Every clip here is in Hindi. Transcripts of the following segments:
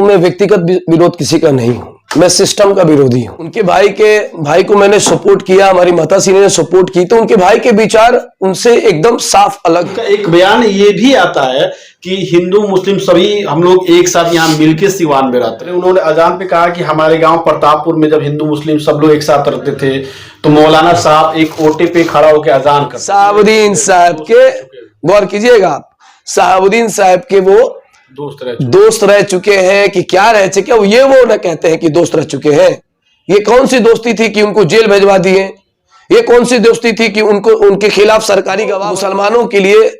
मैं व्यक्तिगत विरोध किसी का नहीं हूं, मैं सिस्टम का विरोधी हूं। उनके भाई को मैंने सपोर्ट किया, हमारी माताश्री ने सपोर्ट की, तो उनके भाई के विचार उनसे एकदम साफ अलग है। एक बयान ये भी आता है कि हिंदू मुस्लिम सभी हम लोग एक साथ यहाँ मिलके सिवान में रहते हैं। उन्होंने अजान पे कहा कि हमारे गांव प्रतापपुर में जब हिंदू मुस्लिम सब लोग एक साथ रहते थे तो मौलाना साहब एक ओटे पे खड़ा होकर अजान करते। साहबुद्दीन साहब के, गौर कीजिएगा आप, साहबुद्दीन साहब के वो दोस्त रह चुके हैं कि क्या रह चुके, ये वो न कहते हैं कि दोस्त रह चुके हैं। ये कौन सी दोस्ती थी कि उनको जेल भेजवा दिए? ये कौन सी दोस्ती थी कि उनको उनके खिलाफ सरकारी गवाह? मुसलमानों के लिए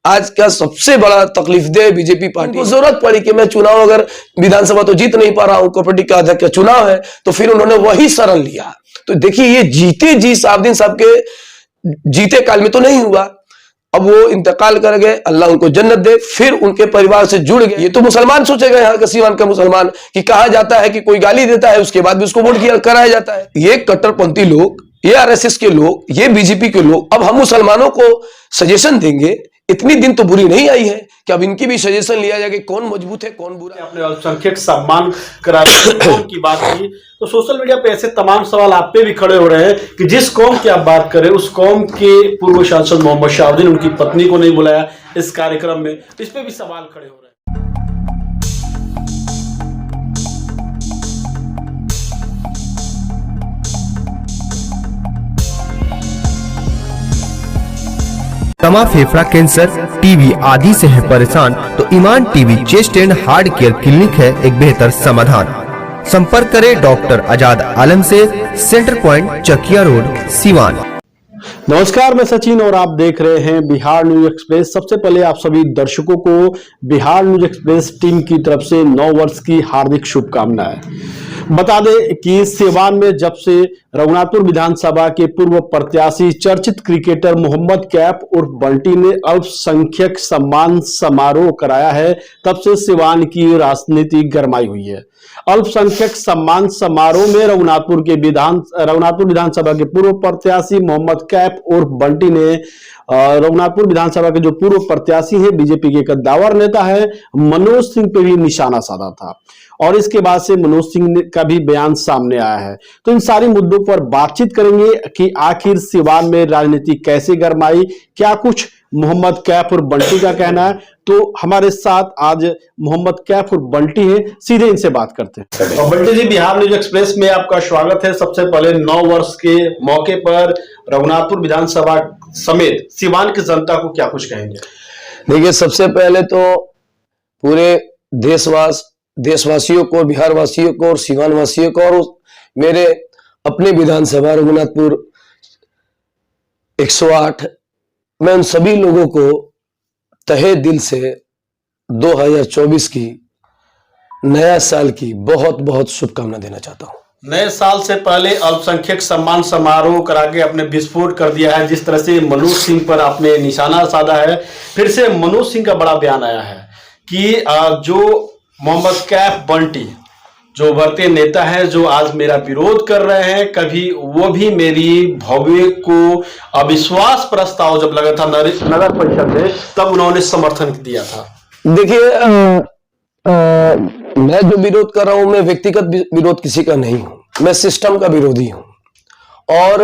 आज का सबसे बड़ा तकलीफ दे बीजेपी पार्टी को जरूरत पड़ी कि मैं चुनाव, अगर विधानसभा तो जीत नहीं पा रहा हूं, कोऑपरेटिव का अध्यक्ष का चुनाव है, तो फिर उन्होंने वही शरण लिया। तो देखिए, ये जीते जी साहबुद्दीन साहब के जीते काल में तो नहीं हुआ, अब वो इंतकाल कर गए, अल्लाह उनको जन्नत दे, फिर उनके परिवार से जुड़ गए। ये तो मुसलमान सोचेगा, यहाँ का सीवान का मुसलमान, कि कहा जाता है कि कोई गाली देता है उसके बाद भी उसको वोट कराया जाता है। ये कट्टरपंथी लोग, ये आरएसएस के लोग, ये बीजेपी के लोग, अब हम मुसलमानों को सजेशन देंगे। इतनी दिन तो बुरी नहीं आई है कि अब इनकी भी सजेशन लिया जाए कि कौन मजबूत है कौन बुरा। आपने अल्पसंख्यक सम्मान कौम की बात की, तो सोशल मीडिया पे ऐसे तमाम सवाल आप पे भी खड़े हो रहे हैं कि जिस कौम की आप बात करें उस कौम के पूर्व सांसद मोहम्मद शहाबुद्दीन, उनकी पत्नी को नहीं बुलाया इस कार्यक्रम में, इस पे भी सवाल खड़े हो रहे हैं। दमा, फेफड़ा कैंसर, टीबी आदि से है परेशान तो Iman TB chest and heart care clinic है एक बेहतर समाधान। संपर्क करें डॉक्टर आजाद आलम से, centre point Chakia road, Siwan. नमस्कार, मैं सचिन और आप देख रहे हैं बिहार न्यूज एक्सप्रेस। सबसे पहले आप सभी दर्शकों को बिहार न्यूज एक्सप्रेस टीम की तरफ से नव वर्ष की हार्दिक शुभकामनाएं। बता दें कि सीवान में जब से रघुनाथपुर विधानसभा के पूर्व प्रत्याशी चर्चित क्रिकेटर मोहम्मद कैफ उर्फ बंटी ने अल्पसंख्यक सम्मान समारोह कराया है, तब से सीवान की राजनीति गरमाई हुई है। अल्पसंख्यक सम्मान समारोह में रघुनाथपुर विधानसभा के पूर्व प्रत्याशी मोहम्मद कैफ उर्फ बंटी ने रघुनाथपुर विधानसभा के जो पूर्व प्रत्याशी हैं, बीजेपी के कद्दावर नेता है मनोज सिंह पे भी निशाना साधा था, और इसके बाद से मनोज सिंह का भी बयान सामने आया है। तो इन सारे मुद्दों पर बातचीत करेंगे कि आखिर सीवान में राजनीति कैसे गरमाई, क्या कुछ मोहम्मद कैफ और बंटी का कहना है। तो हमारे साथ आज मोहम्मद कैफ और बंटी हैं, सीधे इनसे बात करते हैं। और बंटी जी, बिहार न्यूज एक्सप्रेस में आपका स्वागत है। सबसे पहले नव वर्ष के मौके पर रघुनाथपुर विधानसभा समेत सीवान की जनता को क्या कुछ कहेंगे? देखिए, सबसे पहले तो पूरे देशवासियों को, बिहार वासियों को और सीवान वासियों को और मेरे अपने विधानसभा रघुनाथपुर 108, मैं उन सभी लोगों को तहे दिल से 2024 की, नया साल की बहुत बहुत शुभकामना देना चाहता हूं। नए साल से पहले अल्पसंख्यक सम्मान समारोह करा के आपने विस्फोट कर दिया है, जिस तरह से मनोज सिंह पर आपने निशाना साधा है। फिर से मनोज सिंह का बड़ा बयान आया है कि जो मोहम्मद कैफ बंटी जो उभरते नेता हैं, जो आज मेरा विरोध कर रहे हैं, कभी वो भी मेरी भव्य को अविश्वास प्रस्ताव जब लगा था नगर परिषद में, तब उन्होंने समर्थन दिया था। देखिए, मैं जो विरोध कर रहा हूं, मैं व्यक्तिगत विरोध किसी का नहीं हूं, मैं सिस्टम का विरोधी हूं। और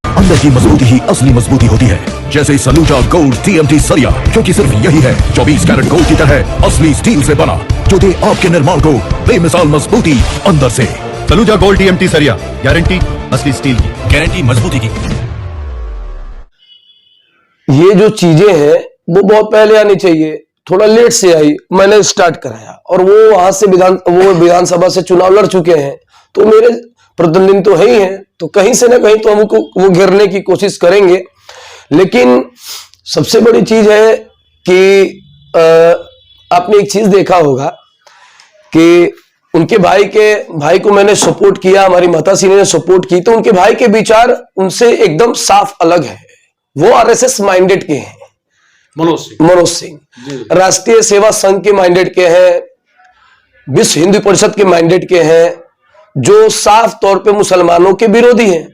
अंदर की मजबूती ही असली मजबूती होती है, जैसे सलूजा गोल्ड TMT सरिया, क्योंकि सिर्फ यही है 24 कैरेट गोल्ड की तरह असली स्टील से बना, जो दे आपके निर्माण को बेमिसाल मजबूती अंदर से। सलूजा गोल्ड TMT सरिया, गारंटी असली स्टील की, गारंटी मजबूती की। ये जो चीजें हैं वो बहुत पहले आनी चाहिए, थोड़ा लेट से आई, मैंने स्टार्ट कराया, और वो वहां से विधानसभा से चुनाव लड़ चुके हैं, तो मेरे प्रतिद्वंदी तो है ही हैं, तो कहीं से ना कहीं तो हमको वो घेरने की कोशिश करेंगे। लेकिन सबसे बड़ी चीज है कि आपने एक चीज देखा होगा कि उनके भाई को मैंने सपोर्ट किया, हमारी माताश्री ने सपोर्ट की, तो उनके भाई के विचार उनसे एकदम साफ अलग है। वो आरएसएस माइंडेड के हैं, मनोज सिंह राष्ट्रीय सेवा संघ के माइंडेड के हैं, विश्व हिंदू परिषद के माइंडेड के हैं, जो साफ तौर पे मुसलमानों के विरोधी हैं।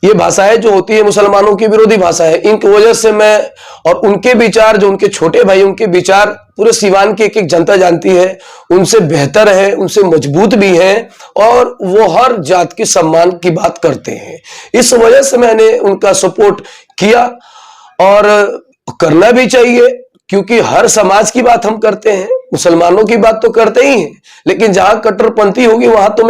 ये भाषाएं जो होती है मुसलमानों की विरोधी भाषा है। इनकी वजह से मैं और उनके विचार, जो उनके छोटे भाई उनके विचार पूरे सीवान की एक एक जनता जानती है, उनसे बेहतर है, उनसे मजबूत भी है और वो हर जात के सम्मान की बात करते हैं। इस वजह से मैंने उनका सपोर्ट किया और करना भी चाहिए, क्योंकि हर समाज की बात हम करते हैं, मुसलमानों की बात तो करते ही हैं, लेकिन जहां कट्टरपंथी होगी वहां तो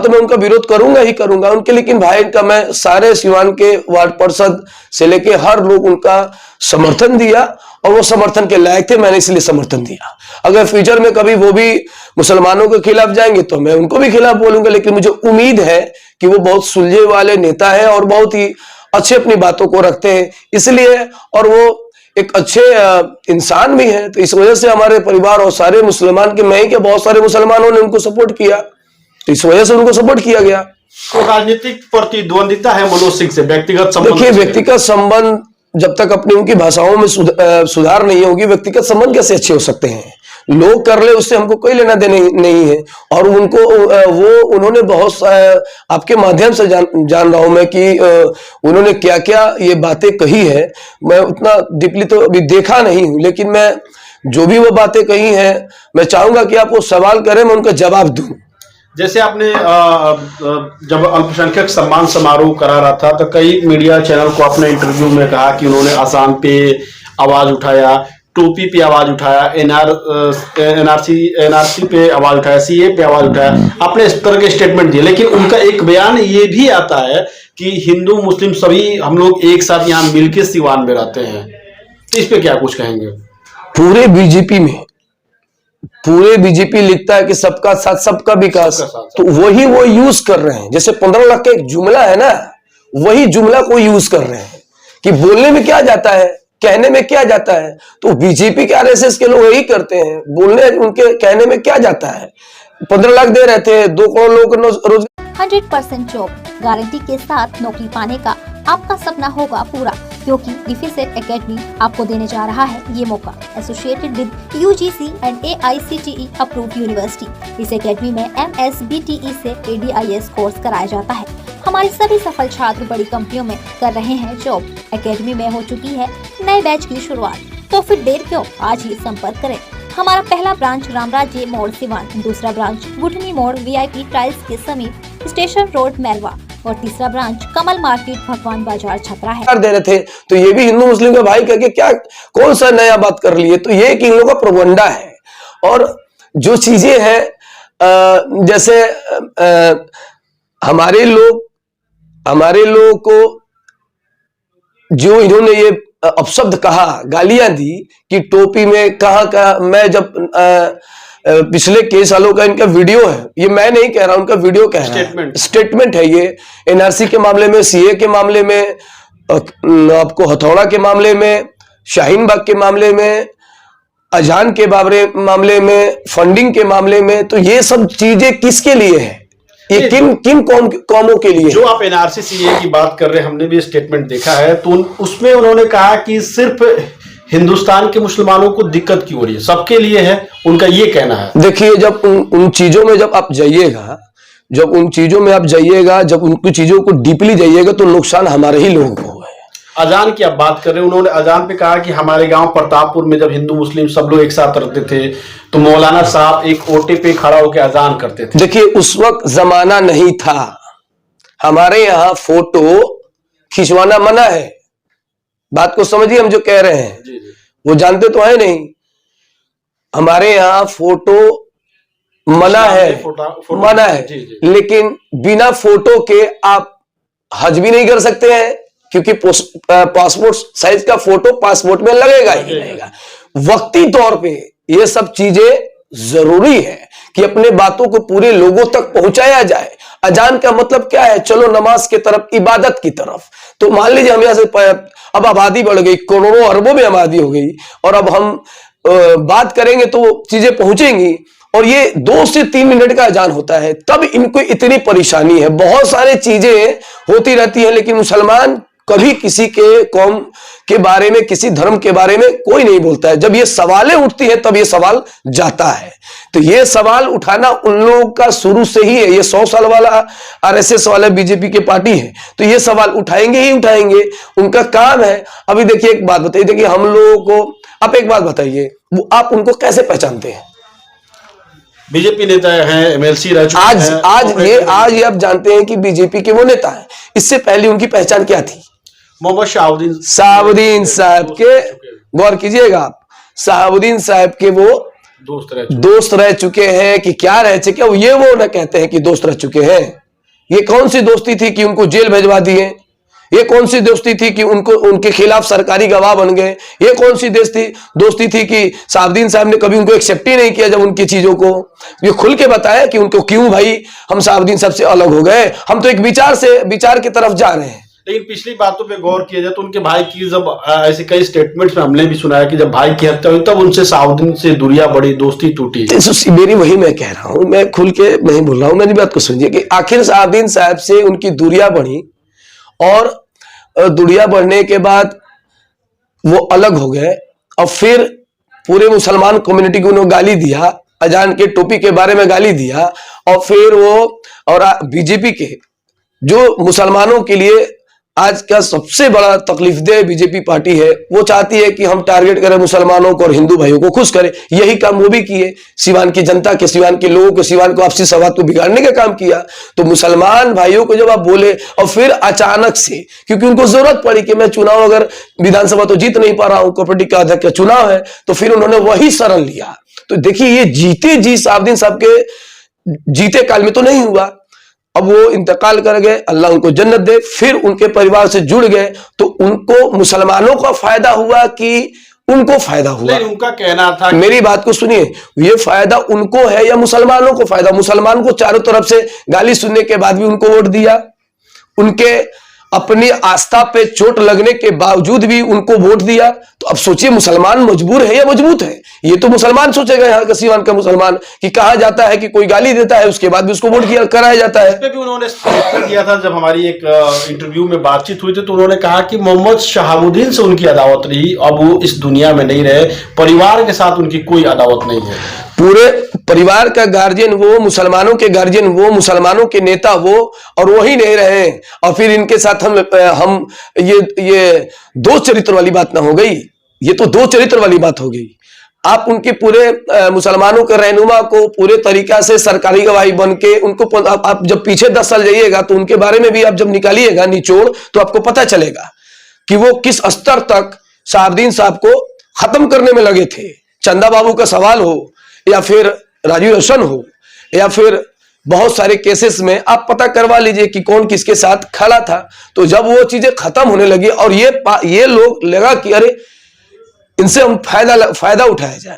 मैं उनका विरोध करूंगा ही करूंगा उनके। लेकिन भाई का मैं सारे सिवान के वार्ड पार्षद से लेके हर लोग उनका समर्थन दिया और वो समर्थन के लायक थे, मैंने इसलिए समर्थन दिया। अगर फ्यूचर में कभी वो भी मुसलमानों के खिलाफ जाएंगे तो मैं उनको भी खिलाफ बोलूंगा, लेकिन मुझे उम्मीद है कि वो बहुत सुलझे वाले नेता है और बहुत ही अच्छे अपनी बातों को रखते हैं, इसलिए और वो एक अच्छे इंसान भी है। तो इस वजह से हमारे परिवार और सारे मुसलमान के, मैं ही क्या बहुत सारे मुसलमानों ने उनको सपोर्ट किया, तो इस वजह से उनको सपोर्ट किया गया। तो राजनीतिक प्रतिद्वंदिता है मनोज सिंह से, व्यक्तिगत संबंध? देखिए, व्यक्तिगत संबंध जब तक अपनी उनकी भाषाओं में सुधार नहीं होगी, व्यक्तिगत संबंध कैसे अच्छे हो सकते हैं? लोग कर ले उससे हमको कोई लेना देना नहीं है। और उनको उन्होंने बहुत आपके माध्यम से जान रहा हूं मैं कि उन्होंने क्या क्या ये बातें कही है। मैं उतना डीपली तो अभी देखा नहीं हूं, लेकिन मैं जो भी वो बातें कही हैं, मैं चाहूंगा कि आप वो सवाल करें, मैं उनका जवाब दूं। जैसे आपने जब अल्पसंख्यक सम्मान समारोह करा रहा था तो कई मीडिया चैनल को अपने इंटरव्यू में कहा कि उन्होंने आसाम पे आवाज उठाया, टोपी पे आवाज उठाया, एनआरसी पे आवाज उठाया, सीए पे आवाज उठाया, आपने इस तरह के स्टेटमेंट दिए। लेकिन उनका एक बयान ये भी आता है कि हिंदू मुस्लिम सभी हम लोग एक साथ यहाँ मिलकर सिवान में रहते हैं, तो इस पे क्या कुछ कहेंगे? पूरे बीजेपी लिखता है कि सबका साथ सबका विकास, तो वही वो यूज कर रहे हैं। जैसे 15 लाख का एक जुमला है ना, वही जुमला को यूज कर रहे हैं कि बोलने में क्या जाता है, कहने में क्या जाता है। तो बीजेपी के आरएसएस के लोग यही करते हैं, बोलने उनके कहने में क्या जाता है। 15 लाख दे रहे थे, 2 करोड़ लोगों को रोजगार। 100% जॉब गारंटी के साथ नौकरी पाने का आपका सपना होगा पूरा, क्योंकि डिफेसेट एकेडमी आपको देने जा रहा है ये मौका। Associated with UGC and AICTE approved university. इस एकेडमी में MSBTE से ADIS कोर्स कराया जाता है। हमारे सभी सफल छात्र बड़ी कंपनियों में कर रहे हैं जॉब। एकेडमी में हो चुकी है नए बैच की शुरुआत, तो फिर देर क्यों, आज ही संपर्क करें। हमारा पहला ब्रांच रामराज्य मोड़ सिवान, दूसरा ब्रांच बुटनी मोड़ VIP टाइल्स के समीप स्टेशन रोड मैरवा और तीसरा ब्रांच कमल मार्केट भगवान बाजार छपरा है। दे रहे थे तो ये भी हिंदू मुस्लिम का भाई करके क्या कौन सा नया बात कर लिए, तो ये इन लोगों का प्रोपगंडा है। और जो चीजें हैं जैसे हमारे लोग को जो इन्होंने ये अपशब्द कहा, गालियां दी कि टोपी में कहा मैं जब पिछले कई सालों का इनका वीडियो है, ये मैं नहीं कह रहा, उनका वीडियो कह रहा है, स्टेटमेंट है ये। NRC के मामले में, CA के मामले में, आपको हथौड़ा के मामले में, शाहीन बाग के मामले में, अजान के मामले में, फंडिंग के मामले में, तो ये सब चीजें किसके लिए है? ये किन कौमों के लिए? जो आप NRC CA की बात कर रहे हैं, हमने भी स्टेटमेंट देखा है, तो उसमें उन्होंने कहा कि सिर्फ हिंदुस्तान के मुसलमानों को दिक्कत क्यों हो रही है, सबके लिए है, उनका ये कहना है। देखिए, जब उन चीजों में जब आप जाइएगा, जब उन उनकी चीजों को डीपली जाइएगा, तो नुकसान हमारे ही लोगों को है। अजान की आप बात कर रहे हैं, उन्होंने अजान पे कहा कि हमारे गांव प्रतापपुर में जब हिंदू मुस्लिम सब लोग एक साथ रहते थे तो मौलाना साहब एक ओटे पे खड़ा होकर अजान करते थे। देखिए, उस वक्त जमाना नहीं था, हमारे यहाँ फोटो खिंचवाना मना है। बात को समझिए, हम जो कह रहे हैं जी। वो जानते तो है नहीं, हमारे यहाँ फोटो मना है, मना है। जी। लेकिन बिना फोटो के आप हज भी नहीं कर सकते हैं, क्योंकि पासपोर्ट साइज का फोटो पासपोर्ट में लगेगा ही लगेगा। वक्ती तौर पे ये सब चीजें जरूरी है कि अपने बातों को पूरे लोगों तक पहुंचाया जाए। अजान का मतलब क्या है? चलो नमाज की तरफ, इबादत की तरफ। तो मान लीजिए हम यहाँ से अब आबादी बढ़ गई, करोड़ों अरबों में आबादी हो गई, और अब हम बात करेंगे तो वो चीजें पहुंचेंगी, और ये 2 से 3 मिनट का अजान होता है, तब इनको इतनी परेशानी है। बहुत सारी चीजें होती रहती है, लेकिन मुसलमान कभी किसी के कौम के बारे में, किसी धर्म के बारे में कोई नहीं बोलता है। जब ये सवालें उठती हैं तब ये सवाल जाता है। तो ये सवाल उठाना उन लोगों का शुरू से ही है। ये 100 साल वाला आरएसएस वाला बीजेपी के पार्टी है, तो ये सवाल उठाएंगे ही उठाएंगे, उनका काम है। अभी देखिए एक बात बताइए, देखिए हम लोगों को, आप एक बात बताइए, आप उनको कैसे पहचानते हैं? बीजेपी नेता हैं, एमएलसी रह चुके हैं। आज ये आप जानते हैं कि बीजेपी के वो नेता हैं। इससे पहले उनकी पहचान क्या थी? मोहम्मद शहाबुद्दीन साहब के, गौर कीजिएगा आप, शहाबुद्दीन साहब के वो दोस्त रह चुके हैं कि क्या रह चुके, ये वो न कहते हैं कि दोस्त रह चुके हैं। ये कौन सी दोस्ती थी कि उनको जेल भेजवा दिए? ये कौन सी दोस्ती थी कि उनको उनके खिलाफ सरकारी गवाह बन गए? ये कौन सी दोस्ती थी कि शहाबुद्दीन साहब ने कभी उनको एक्सेप्ट ही नहीं किया जब उनकी चीजों को? ये खुल के बताया कि उनको क्यों भाई हम शहाबुद्दीन साहब से अलग हो गए, हम तो एक विचार की तरफ जा रहे हैं। लेकिन पिछली बातों पे गौर किया जाए तो उनके भाई की जब ऐसे कई स्टेटमेंट्स में हमने भी सुना है कि जब भाई की हत्या हुई तब उनसे शहाबुद्दीन से दूरियां बढ़ी, दोस्ती टूटी। मेरी वही मैं कह रहा हूं, मैं खुल के नहीं बोल रहा हूं, मेरी बात को सुनिए कि आखिर शहाबुद्दीन साहब से उनकी दूरियां बढ़ी और दूरियां बढ़ने के बाद वो अलग हो गए और फिर पूरे मुसलमान कम्युनिटी को उन्होंने गाली दिया, अजान के टोपी के बारे में गाली दिया, और फिर वो और बीजेपी के जो मुसलमानों के लिए आज का सबसे बड़ा तकलीफदेह बीजेपी पार्टी है, वो चाहती है कि हम टारगेट करें मुसलमानों को और हिंदू भाइयों को खुश करें। यही काम वो भी किए, सिवान की जनता के, सिवान के लोगों को, सिवान को आपसी संवाद को बिगाड़ने का काम किया। तो मुसलमान भाइयों को जब आप बोले और फिर अचानक से, क्योंकि उनको जरूरत पड़ी कि मैं चुनाव अगर विधानसभा तो जीत नहीं पा रहा हूं, कोऑपरेटिव का अध्यक्ष का चुनाव है, तो फिर उन्होंने वही शरण लिया। तो देखिए ये जीते जी शहाबुद्दीन साहब के जीते काल में तो नहीं हुआ, अब वो इंतकाल कर गए, अल्लाह उनको जन्नत दे, फिर उनके परिवार से जुड़ गए, तो उनको मुसलमानों का फायदा हुआ कि उनको फायदा हुआ? उनका कहना था, मेरी बात को सुनिए, ये फायदा उनको है या मुसलमानों को फायदा? मुसलमान को चारों तरफ से गाली सुनने के बाद भी उनको वोट दिया, उनके अपनी आस्था पे चोट लगने के बावजूद भी उनको वोट दिया। तो अब सोचिए मुसलमान मजबूर है या मजबूत है? ये तो मुसलमान सोचेगा, यहाँ का सीवान का मुसलमान, कि कहा जाता है कि कोई गाली देता है उसके बाद भी उसको वोट कराया जाता है। इस पे भी उन्होंने स्टेटमेंट दिया था। जब हमारी एक इंटरव्यू में बातचीत हुई थी तो उन्होंने कहा कि मोहम्मद शहाबुद्दीन से उनकी अदावत रही, अब वो इस दुनिया में नहीं रहे, परिवार के साथ उनकी कोई अदावत नहीं है। पूरे परिवार का गार्जियन वो, मुसलमानों के गार्जियन वो, मुसलमानों के नेता वो, और वही नहीं रहे, और फिर इनके साथ हम ये दो चरित्र वाली बात ना हो गई? ये तो दो चरित्र वाली बात हो गई। आप उनके पूरे मुसलमानों के रहनुमा को पूरे तरीका से सरकारी गवाही बन के उनको, आप जब पीछे 10 साल जाइएगा तो उनके बारे में भी आप जब निकालिएगा निचोड़, तो आपको पता चलेगा कि वो किस स्तर तक शहाबुद्दीन साहब को खत्म करने में लगे थे। चंदा बाबू का सवाल हो या फिर राजीव रोशन हो या फिर बहुत सारे केसेस में आप पता करवा लीजिए कि कौन किसके साथ खड़ा था। तो जब वो चीजें खत्म होने लगी और ये लोग लगा कि अरे इनसे हम फायदा उठाया जाए,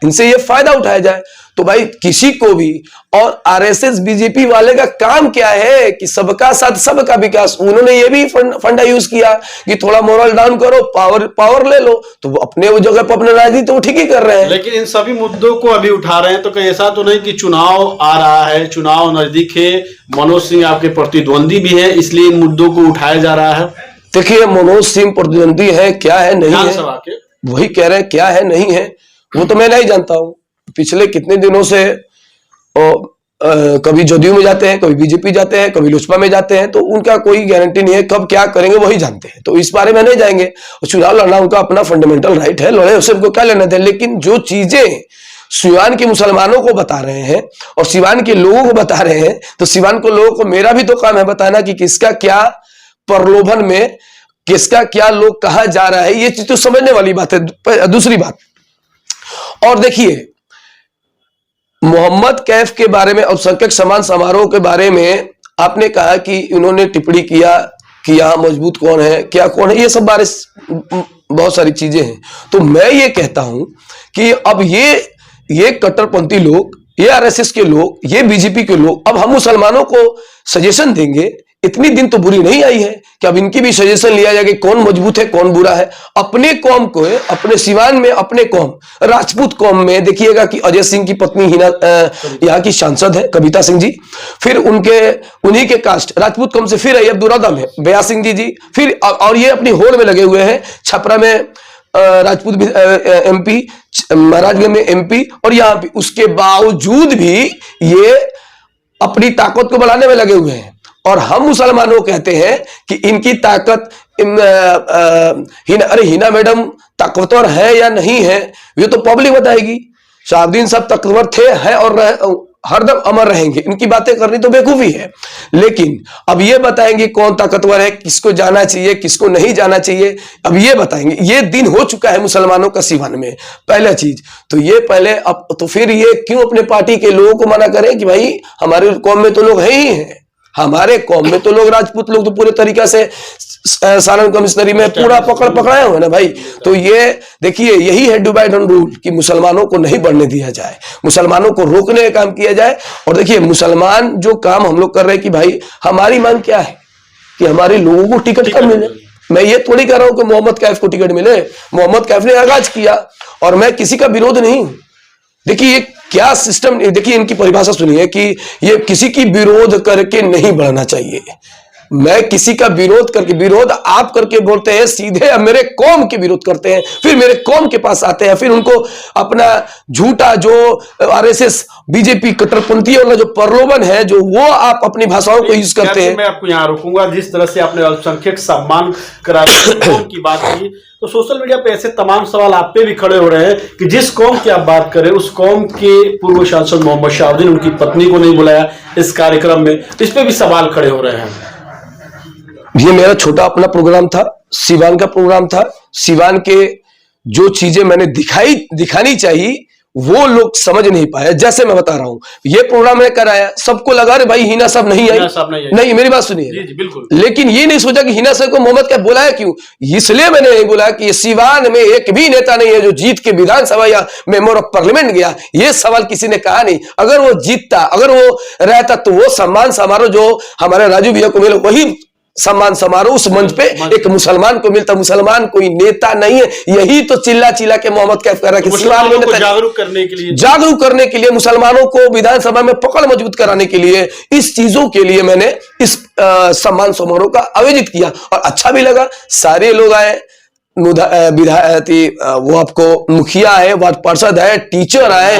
इनसे ये फायदा उठाया जाए, तो भाई किसी को भी, और आरएसएस बीजेपी वाले का काम क्या है कि सबका साथ सबका विकास। उन्होंने ये भी फंडा यूज किया कि थोड़ा मोरल डाउन करो, पावर ले लो, तो वो अपने वो जगह पर अपने राजनीति तो ठीक ही कर रहे हैं। लेकिन इन सभी मुद्दों को अभी उठा रहे हैं तो कहीं ऐसा तो नहीं कि चुनाव आ रहा है, चुनाव नजदीक है, मनोज सिंह आपके प्रतिद्वंदी भी है, इसलिए इन मुद्दों को उठाया जा रहा है? देखिए मनोज सिंह प्रतिद्वंदी है, क्या है नहीं है, वही कह रहे हैं, क्या है नहीं है वो तो मैं नहीं जानता हूं। पिछले कितने दिनों से कभी जदयू में जाते हैं, कभी बीजेपी जाते हैं, कभी लोजपा में जाते हैं, तो उनका कोई गारंटी नहीं है कब क्या करेंगे, वही जानते हैं। तो इस बारे में नहीं जाएंगे, और चुनाव लड़ना उनका अपना फंडामेंटल राइट है, लड़े, उससे उनको क्या लेना दें। लेकिन जो चीजें सिवान के मुसलमानों को बता रहे हैं और सिवान के लोगों को बता रहे हैं, तो सिवान को लोगों को मेरा भी तो काम है बताना कि किसका क्या प्रलोभन में, किसका क्या लोग कहा जा रहा है, ये चीज तो समझने वाली बात है। दूसरी बात, और देखिए मोहम्मद कैफ के बारे में, अल्पसंख्यक सम्मान समारोह के बारे में आपने कहा कि उन्होंने टिप्पणी किया कि यहां मजबूत कौन है, क्या कौन है, ये सब बारे बहुत सारी चीजें हैं। तो मैं ये कहता हूं कि अब ये कट्टरपंथी लोग, ये आरएसएस के लोग, ये बीजेपी के लोग, अब हम मुसलमानों को सजेशन देंगे इतनी दिन तो बुरी नहीं आई है कि अब इनकी भी सजेशन लिया जाए कि कौन मजबूत है कौन बुरा है। अपने कौम को, अपने सिवान में अपने कौम राजपूत कौम में देखिएगा कि अजय सिंह की पत्नी हिना यहाँ की सांसद है कविता सिंह जी, फिर उन्हीं के कास्ट राजपूत कौम से फिर अब्दुल रदम है बया सिंह जी, फिर और ये अपनी होड़ में लगे हुए हैं। छपरा में राजपूत एमपी, महाराजगंज में एमपी, और यहाँ पे उसके बावजूद भी ये अपनी ताकत को बढ़ाने में लगे हुए हैं। और हम मुसलमानों को कहते हैं कि इनकी ताकत अरे हिना मैडम ताकतवर है या नहीं है ये तो पब्लिक बताएगी। शहाबुद्दीन साहब ताकतवर थे, हैं और हरदम अमर रहेंगे। इनकी बातें करनी तो बेवकूफी है, लेकिन अब ये बताएंगे कौन ताकतवर है, किसको जाना चाहिए किसको नहीं जाना चाहिए, अब ये बताएंगे। ये दिन हो चुका है मुसलमानों का सिवान में। पहला चीज तो ये पहले, अब तो फिर ये क्यों अपने पार्टी के लोगों को मना करें कि भाई हमारे कौम में तो लोग हैं ही हैं, हमारे कौम में तो लोग राजपूत लोग तो पूरे तरीका से सालन कमिश्नरी में पूरा पकड़ाए हुए ना भाई। तो ये देखिए यही है डिवाइड एंड रूल कि मुसलमानों को नहीं बढ़ने दिया जाए, मुसलमानों को रोकने का काम किया जाए। और देखिए मुसलमान जो काम हम लोग कर रहे हैं कि भाई हमारी मांग क्या है कि हमारे लोगों को टिकट कब मिले। मैं ये थोड़ी कह रहा हूं कि मोहम्मद कैफ को टिकट मिले, मोहम्मद कैफ ने आगाज किया और मैं किसी का विरोध नहीं। देखिए ये क्या सिस्टम, देखिए इनकी परिभाषा सुनिए कि ये किसी की विरोध करके नहीं बढ़ना चाहिए। मैं किसी का विरोध करके, विरोध आप करके बोलते हैं सीधे, अब मेरे कौम के विरोध करते हैं, फिर मेरे कौम के पास आते हैं, फिर उनको अपना झूठा जो आरएसएस बीजेपी कट्टरपंथी वाला जो प्रलोभन है जो वो आप अपनी भाषाओं को यूज करते हैं। मैं आपको यहाँ रोकूंगा, जिस तरह से आपने अल्पसंख्यक सम्मान कौम की बात की, तो सोशल मीडिया पे ऐसे तमाम सवाल आप पे भी खड़े हो रहे हैं कि जिस कौम की आप बात करें उस कौम के पूर्व सांसद मोहम्मद शहाबुद्दीन, उनकी पत्नी को नहीं बुलाया इस कार्यक्रम में, इस पे भी सवाल खड़े हो रहे हैं। ये मेरा छोटा अपना प्रोग्राम था, सिवान का प्रोग्राम था। सिवान के जो चीजें मैंने दिखानी चाहिए वो लोग समझ नहीं पाए। जैसे मैं बता रहा हूं, ये प्रोग्राम मैंने कराया, सबको लगा रे भाई हिना साहब नहीं आई, नहीं मेरी बात सुनिए जी, बिल्कुल। लेकिन ये नहीं सोचा कि हिना साहब को मोहम्मद कैफ बुलाया क्यों। इसलिए मैंने नहीं बोला कि सिवान में एक भी नेता नहीं है जो जीत के विधानसभा या मेंबर ऑफ पार्लियामेंट गया। ये सवाल किसी ने कहा नहीं। अगर वो जीतता, अगर वो रहता तो वो सम्मान समारोह जो हमारे राजू भैया को मिला वही सम्मान समारोह उस मंच पे एक मुसलमान को मिलता। मुसलमान कोई नेता नहीं है, यही तो चिल्ला के मोहम्मद कैफ कर रहा है कि सिवान में जागरूक करने के लिए मुसलमानों को विधानसभा में पकड़ मजबूत कराने के लिए, इस चीजों के लिए मैंने इस सम्मान समारोह का आयोजित किया और अच्छा भी लगा। सारे लोग आए, वो आपको मुखिया है, वार्ड पार्षद है, टीचर आए,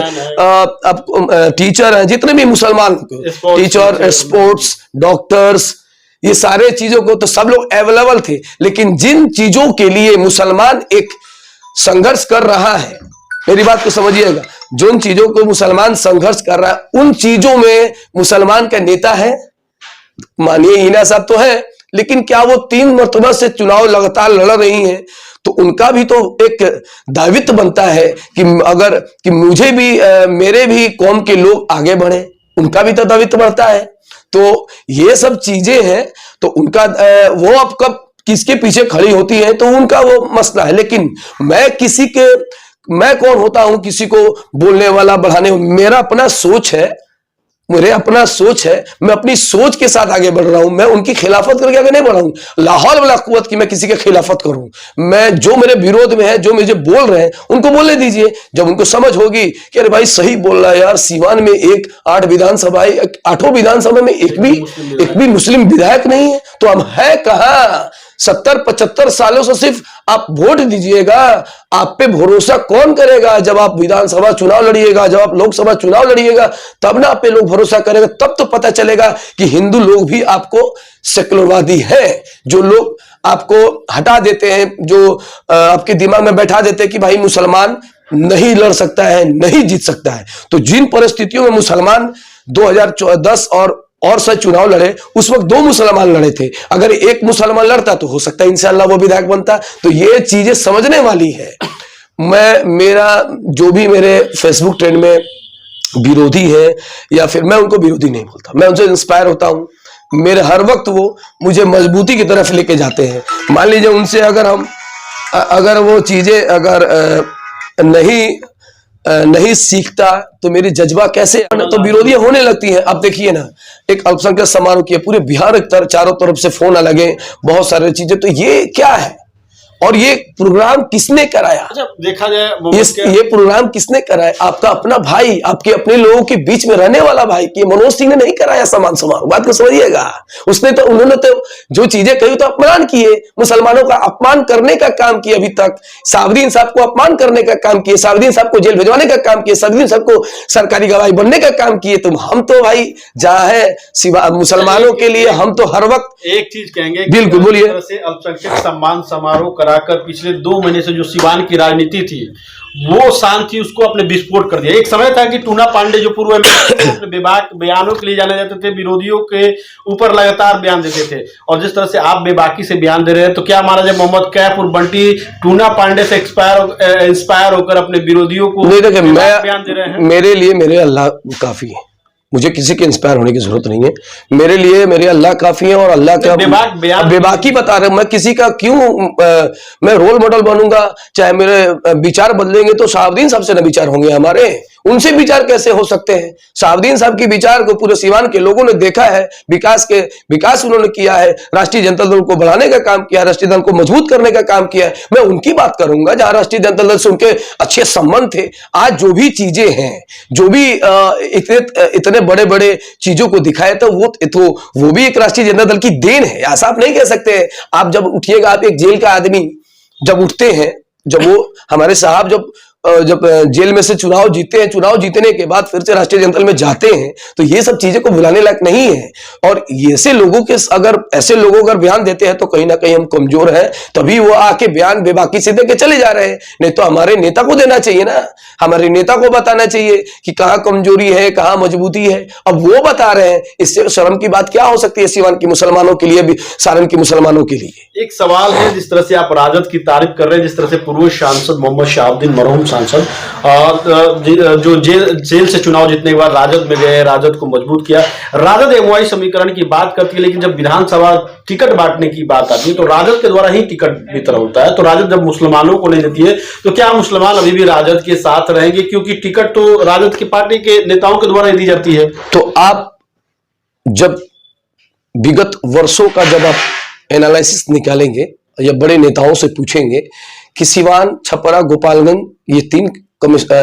टीचर है, जितने भी मुसलमान टीचर, स्पोर्ट्स, डॉक्टर्स, ये सारे चीजों को तो सब लोग अवेलेबल थे। लेकिन जिन चीजों के लिए मुसलमान एक संघर्ष कर रहा है, मेरी बात को समझिएगा, जिन चीजों को मुसलमान संघर्ष कर रहा है उन चीजों में मुसलमान का नेता है। मानिए हिना साहब तो है, लेकिन क्या वो 3 मरतबा से चुनाव लगातार लड़ रही हैं, तो उनका भी तो एक दायित्व बनता है कि मुझे भी, मेरे भी कौम के लोग आगे बढ़े, उनका भी तो दायित्व बढ़ता है। तो ये सब चीजें हैं, तो उनका वो अब कब किसके पीछे खड़ी होती है तो उनका वो मसला है। लेकिन मैं कौन होता हूं किसी को बोलने वाला, बढ़ाने, मेरा अपना सोच है, मैं अपनी सोच के साथ आगे बढ़ रहा हूं। मैं उनकी खिलाफत करके आगे नहीं बढ़ रहा हूं। लाहौल वाला कुव्वत की मैं किसी के खिलाफत करूं, मैं जो मेरे विरोध में है, जो मुझे बोल रहे हैं उनको बोलने दीजिए। जब उनको समझ होगी कि अरे भाई सही बोल रहा है यार, सिवान में 8 विधानसभा, 8 विधानसभा में एक भी मुस्लिम विधायक नहीं है, तो हम है कहां। 70-75 सालों से सिर्फ आप वोट दीजिएगा, आप पे भरोसा कौन करेगा। जब आप विधानसभा चुनाव लड़िएगा, जब आप लोकसभा चुनाव लड़िएगा, तब ना आप पे लोग भरोसा करेगा, तब तो पता चलेगा कि हिंदू लोग भी आपको सेकुलरवादी है। जो लोग आपको हटा देते हैं, जो आपके दिमाग में बैठा देते हैं कि भाई मुसलमान नहीं लड़ सकता है, नहीं जीत सकता है। तो जिन परिस्थितियों में मुसलमान 2010 और से चुनाव लड़े, उस वक्त 2 मुसलमान लड़े थे। अगर एक मुसलमान लड़ता तो हो सकता है इंशाअल्लाह वो विधायक बनता। तो ये चीजें समझने वाली है। मेरा जो भी मेरे फेसबुक ट्रेंड में विरोधी है या फिर मैं उनको विरोधी नहीं बोलता, मैं उनसे इंस्पायर होता हूं। मेरे हर वक्त वो मुझे मजबूती की तरफ लेके जाते हैं। मान लीजिए उनसे अगर वो चीजें अगर नहीं नहीं सीखता तो मेरी जज्बा कैसे, तो विरोधियां होने लगती हैं। अब देखिए ना, एक अल्पसंख्यक समारोह किया, पूरे बिहार चारों तरफ से फोन लगे, बहुत सारी चीजें, तो ये क्या है? और ये प्रोग्राम किसने कराया? अच्छा, देखा जाए ये प्रोग्राम किसने कराया? आपका अपना भाई, आपके अपने लोगों के बीच में रहने वाला भाई, कि मनोज सिंह ने नहीं कराया सम्मान समारोह। बात को समझिएगा। उन्होंने तो जो चीजें कही तो अपमान किए, मुसलमानों का अपमान करने का काम किया। अभी तक साबुद्दीन साहब को अपमान करने का काम किए, साबुद्दीन साहब को जेल भिजवाने का काम किए, साबुद्दीन साहब को सरकारी गवाही बनने का काम किए। तो हम तो भाई जहां है मुसलमानों के लिए, हम तो हर वक्त एक चीज कहेंगे, बिल्कुल बोलिए, अल्पसंख्यक सम्मान समारोह कराकर पिछले 2 महीने से जो सिवान की राजनीति थी वो शांत थी, उसको अपने विस्फोट कर दिया। एक समय था कि टूना पांडे जो पूर्व अपने बेबाक बयानों के लिए जाने जाते थे, विरोधियों के ऊपर लगातार बयान देते थे, और जिस तरह से आप बेबाकी से बयान दे रहे हैं, तो क्या माना जाए मोहम्मद कैफ और बंटी टूना पांडे से इंस्पायर होकर अपने विरोधियों को नहीं? देखिए, मैं बयान दे रहे हैं। मेरे लिए मेरे अल्लाह काफी है, मुझे किसी के इंस्पायर होने की जरूरत नहीं है। मेरे लिए मेरे अल्लाह काफी है, और अल्लाह का बेबाकी बता रहे, मैं किसी का क्यों मैं रोल मॉडल बनूंगा? चाहे मेरे विचार बदलेंगे तो साबुद्दीन साहब से न विचार होंगे हमारे, उनसे विचार कैसे हो सकते हैं? साबुद्दीन साहब की विचार को पूरे सिवान के लोगों ने देखा है, विकास उन्होंने किया है, राष्ट्रीय जनता दल को बढ़ाने का काम किया, राष्ट्रीय दल को मजबूत करने का काम किया है। मैं उनकी बात करूंगा जहां राष्ट्रीय जनता दल से उनके अच्छे संबंध थे। आज जो भी चीजें हैं, जो भी इतने बड़े बड़े चीजों को दिखाया, तो वो भी एक राष्ट्रीय जनता दल की देन है। ऐसा आप नहीं कह सकते। आप जब उठिएगा, आप एक जेल का आदमी जब उठते हैं, जब वो हमारे साहब जब जेल में से चुनाव जीते हैं, चुनाव जीतने के बाद फिर से राष्ट्रीय जनता दल में जाते हैं, तो ये सब चीजें को भुलाने लायक नहीं है। और ऐसे लोगों के ऐसे लोग अगर बयान देते हैं तो कहीं ना कहीं हम कमजोर हैं, तभी वो आके बयान बेबाकी से दे के चले जा रहे हैं। नहीं तो हमारे नेता को देना चाहिए ना, हमारे नेता को बताना चाहिए कि कहां कमजोरी है, कहां मजबूती है। अब वो बता रहे हैं, इससे शर्म की बात क्या हो सकती है सिवान के मुसलमानों के लिए भी, सारण के मुसलमानों के लिए। एक सवाल है, जिस तरह से आप राजद की तारीफ कर रहे हैं, जिस तरह से पूर्व सांसद मोहम्मद शहाबुद्दीन, मरहूम सांसद, जो जेल से चुनाव जीतने के बाद राजद में गए, राजद को मजबूत किया, राजद एमओआई समीकरण की बात करती है, लेकिन जब विधानसभा टिकट बांटने की बात आती है तो राजद के द्वारा ही टिकट वितरण होता है। तो राजद जब मुसलमानों को नहीं देती है, तो क्या मुसलमान अभी भी राजद के साथ रहेंगे? क्योंकि टिकट तो राजद की पार्टी के नेताओं के द्वारा ही दी जाती है। तो आप जब विगत वर्षों का जब आप एनालिसिस निकालेंगे या बड़े नेताओं से पूछेंगे कि सिवान, छपरा, गोपालगंज, ये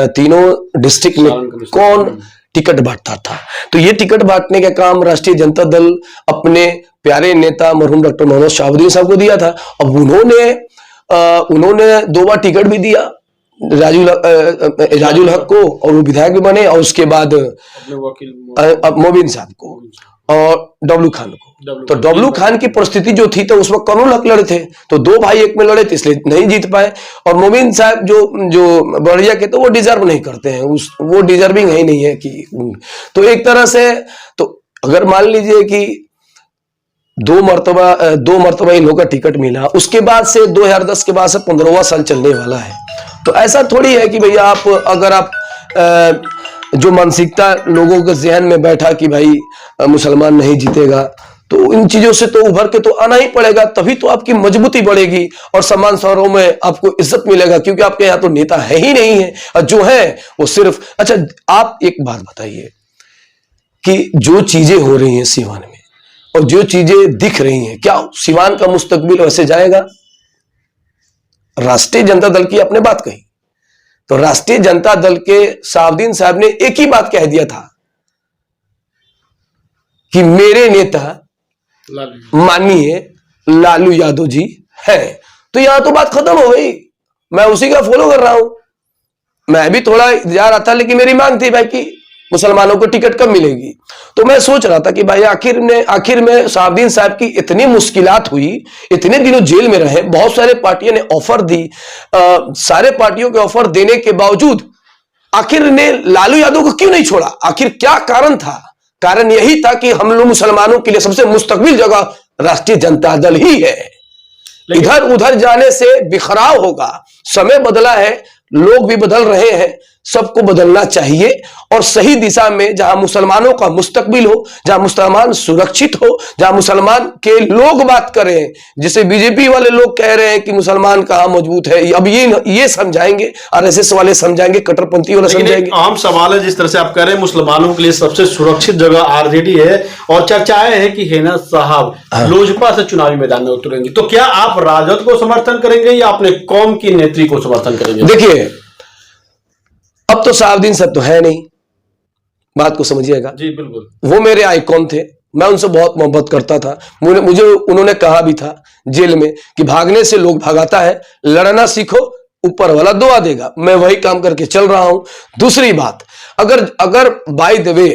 तीनों डिस्ट्रिक्ट में कौन टिकट बांटता था, तो ये टिकट बांटने का काम राष्ट्रीय जनता दल अपने प्यारे नेता मरहूम डॉक्टर मोहम्मद शहाबुद्दीन साहब को दिया था। अब उन्होंने 2 बार टिकट भी दिया, राजुल हक को, और वो विधायक भी बने, और उसके बाद मोबिन साहब को और डब्लू खान को। तो डब्लू खान की परिस्थिति जो थी, तो उस वक्त करुण हक लड़े थे, तो 2 भाई एक में लड़े थे, इसलिए नहीं जीत पाए। और मोबिन साहब जो बढ़िया के, तो वो डिजर्व नहीं करते हैं, वो डिजर्विंग है ही नहीं है कि। तो एक तरह से, तो अगर मान लीजिए कि 2 मर्तबा इन लोगों का टिकट मिला, उसके बाद से 2010 के बाद से 15वां साल चलने वाला है। तो ऐसा थोड़ी है कि भैया अगर आप जो मानसिकता लोगों के जहन में बैठा कि भाई मुसलमान नहीं जीतेगा, तो इन चीजों से तो उभर के तो आना ही पड़ेगा, तभी तो आपकी मजबूती बढ़ेगी और सम्मान समारोह में आपको इज्जत मिलेगा, क्योंकि आपके यहाँ तो नेता है ही नहीं है, और जो है वो सिर्फ। अच्छा, आप एक बात बताइए कि जो चीजें हो रही हैं सिवान में और जो चीजें दिख रही हैं, क्या सिवान का मुस्तकबिल वैसे जाएगा? राष्ट्रीय जनता दल की आपने बात कही, तो राष्ट्रीय जनता दल के शहाबुद्दीन साहब ने एक ही बात कह दिया था कि मेरे नेता माननीय लालू यादव जी है। तो यहां तो बात खत्म हो गई, मैं उसी का फॉलो कर रहा हूं। मैं भी थोड़ा जा रहा था, लेकिन मेरी मांग थी भाई कि मुसलमानों को टिकट कब मिलेगी। तो मैं सोच रहा था कि भाई आखिर में शहाबुद्दीन साहब की इतनी मुश्किलात हुई, इतने दिनों जेल में रहे, बहुत सारे पार्टियों ने ऑफर दी, सारे पार्टियों के ऑफर देने के बावजूद आखिर ने लालू यादव को क्यों नहीं छोड़ा? आखिर क्या कारण था? कारण यही था कि हम लोग मुसलमानों के लिए सबसे मुस्तकबिल जगह राष्ट्रीय जनता दल ही है। इधर उधर जाने से बिखराव होगा। समय बदला है, लोग भी बदल रहे हैं, सबको बदलना चाहिए और सही दिशा में, जहां मुसलमानों का मुस्तकबिल हो, जहां मुसलमान सुरक्षित हो, जहां मुसलमान के लोग बात करें। जैसे बीजेपी वाले लोग कह रहे हैं कि मुसलमान कहां मजबूत है, अब ये समझाएंगे, आरएसएस वाले समझाएंगे, कट्टरपंथी वाले समझाएंगे। आम सवाल है, जिस तरह से आप कह रहे हैं मुसलमानों के लिए सबसे सुरक्षित जगह आरजेडी है और चर्चाएं हैं कि हेना साहब लोजपा से चुनावी मैदान में उतरेंगे, तो क्या आप राजद को समर्थन करेंगे या अपने कौम की नेत्री को समर्थन करेंगे? देखिए, अब तो साहबुद्दीन साहब तो है नहीं, बात को समझिएगा जी बिल्कुल। वो मेरे आइकॉन थे, मैं उनसे बहुत मोहब्बत करता था। मुझे उन्होंने कहा भी था जेल में कि भागने से लोग भगाता है, लड़ना सीखो, ऊपर वाला दुआ देगा। मैं वही काम करके चल रहा हूं। दूसरी बात, अगर बाय द वे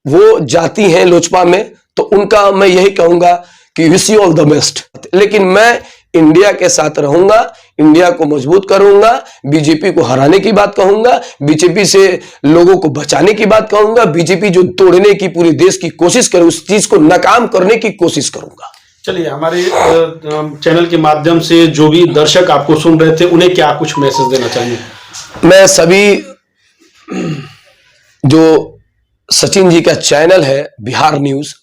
वो जाती हैं लोजपा में, तो उनका मैं यही कहूंगा कि wish you all the best. लेकिन मैं इंडिया के साथ रहूंगा, इंडिया को मजबूत करूंगा, बीजेपी को हराने की बात कहूंगा, बीजेपी से लोगों को बचाने की बात कहूंगा, बीजेपी जो तोड़ने की पूरी देश की कोशिश करे उस चीज को नाकाम करने की कोशिश करूंगा। चलिए, हमारे चैनल के माध्यम से जो भी दर्शक आपको सुन रहे थे उन्हें क्या कुछ मैसेज देना चाहिए? मैं सभी जो सचिन जी का चैनल है बिहार न्यूज,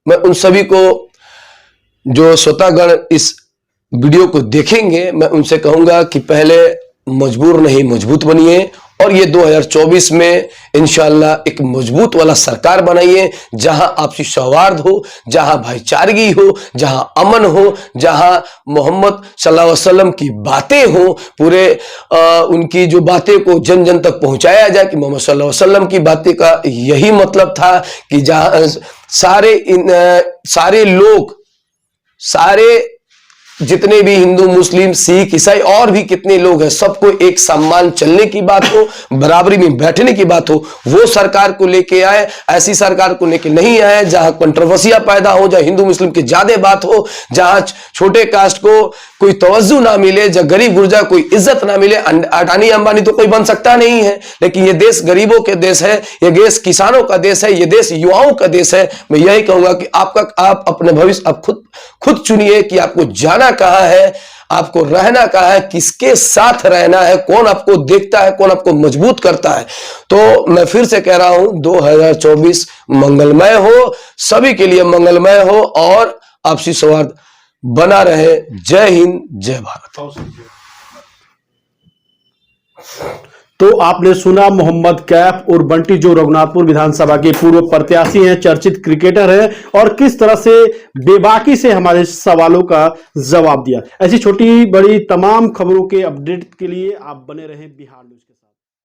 मैं उन सभी को जो श्रोतागण इस वीडियो को देखेंगे, मैं उनसे कहूंगा कि पहले मजबूर नहीं मजबूत बनिए और ये 2024 में इंशाल्लाह एक मजबूत वाला सरकार बनाइए, जहां आपसी सौहार्द हो, जहां भाईचारगी हो, जहां अमन हो, जहां मोहम्मद सल्लल्लाहु अलैहि वसल्लम की बातें हो, पूरे उनकी जो बातें को जन जन तक पहुंचाया जाए कि मोहम्मद सल्लल्लाहु अलैहि वसल्लम की बातें का यही मतलब था कि जहां सारे लोग, सारे जितने भी हिंदू मुस्लिम सिख ईसाई और भी कितने लोग हैं, सबको एक सम्मान चलने की बात हो, बराबरी में बैठने की बात हो, वो सरकार को लेके आए। ऐसी सरकार को लेके नहीं आए जहां कंट्रोवर्सियां पैदा हो, जहां हिंदू मुस्लिम की ज्यादा बात हो, जहां छोटे कास्ट को कोई तवज्जो ना मिले, जहां गरीब गुरजा कोई इज्जत ना मिले। अडानी अंबानी तो कोई बन सकता नहीं है, लेकिन ये देश गरीबों के देश है, ये देश किसानों का देश है, ये देश युवाओं का देश है। मैं यही कहूंगा कि आप अपने भविष्य आप खुद चुनिए कि आपको जाना कहां है, आपको रहना कहां है, किसके साथ रहना है, कौन आपको देखता है, कौन आपको मजबूत करता है। तो मैं फिर से कह रहा हूं 2024 मंगलमय हो, सभी के लिए मंगलमय हो और आपसी सौहार्द बना रहे। जय हिंद, जय भारत। तो आपने सुना मोहम्मद कैफ और बंटी, जो रघुनाथपुर विधानसभा के पूर्व प्रत्याशी हैं, चर्चित क्रिकेटर हैं, और किस तरह से बेबाकी से हमारे सवालों का जवाब दिया। ऐसी छोटी बड़ी तमाम खबरों के अपडेट के लिए आप बने रहें बिहार न्यूज।